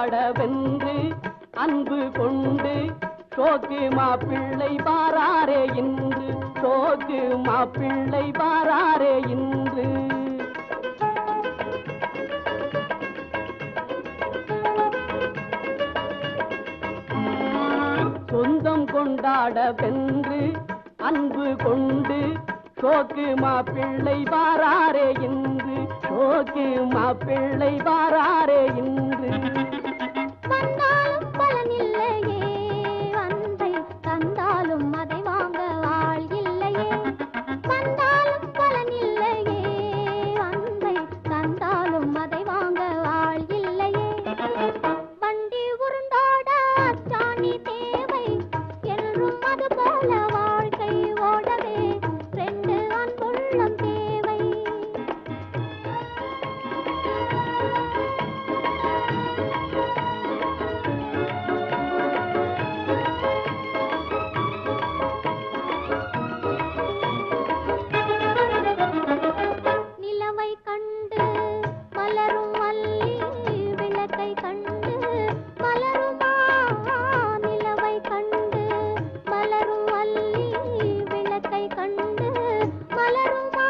கொண்டாட வென்று அன்பு கொண்டு சோக்கு மாப்பிள்ளை பாராரே இன்று சோக்கு மாப்பிள்ளை பாராரே இன்று சொந்தம் கொண்டாட வென்று அன்பு கொண்டு சோக்கு மாப்பிள்ளை பாராரே இன்று சோக்கு மாப்பிள்ளை பாராரே இன்று வந்தாலும் பலனில்லையே அன்பை தந்தாலும் அதை வாங்க ஆள் இல்லையே வந்தாலும் பலனில்லையே அன்பை தந்தாலும் அதை வாங்க ஆள் இல்லையே வண்டி உருண்டோட அச்சாணி தேவை என்றும் அது போல வாழ்க்கை ஓடவே ரெண்டு அன்புள்ளம் தேவை நிலவை கண்டு மலரும் மல்லி விளக்கை கண்டு மலருமா நிலவை கண்டு மலரும் மல்லி விளக்கை கண்டு மலருமா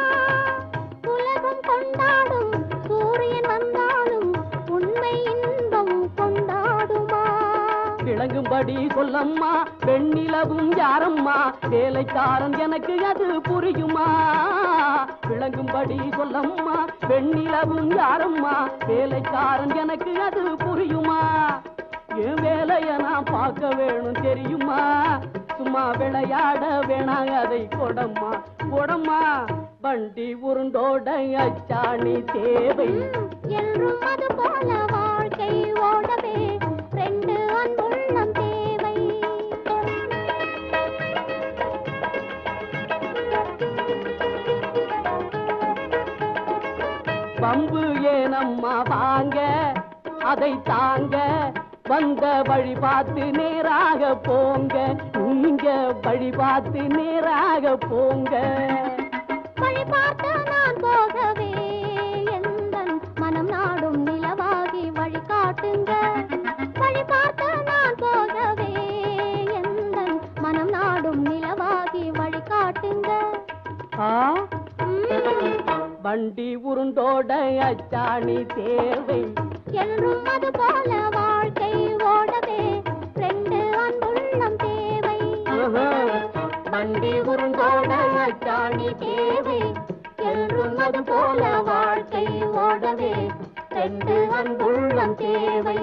உலகம் கொண்டாடும் சூரியன் வந்தாலும் உண்மை இன்பம் கொண்டாடுமா விளங்கும்படி சொல்லம்மா பெண்ணிலவும் யாரம்மா வேலைக்காரன் எனக்கு அது புரியுமா விளங்கும்படி சொல்லம்மா பெண்ணிலவும் யாரம்மா வேலைக்காரன் எனக்கு அது புரியுமா என் வேலைய நான் பார்க்க வேணும் தெரியுமா சும்மா விளையாட வேணாம் அதை கொடம்மா கொடம்மா வண்டி உருண்டோட அச்சாணி தேவை என்றும் அது போல வாழ்க்கை ஓடவே ரெண்டு அன்புள்ளம் தேவை பம்பு ஏனம்மா வாங்க அதை தாங்க வந்த வழி பார்த்து நேராக போங்க நீங்க வழி பார்த்து நேராக போங்க வழி பார்த்து நான் போகவே எந்தன் மனம் நாடும் நிலவாகி வழி காட்டுங்க வழி பார்த்து நான் போகவே எந்தன் மனம் நாடும் நிலவாகி வழி காட்டுங்க வண்டி உருண்டோட அச்சாணி தேவை என்றும் அது போல வாழ்க்கை ஓடவே ரெண்டு அன்புள்ளம் தேவை வண்டி உருண்டோட அச்சாணி தேவை என்றும் அது போல வாழ்க்கை ஓடவே ரெண்டு அன்புள்ளம் தேவை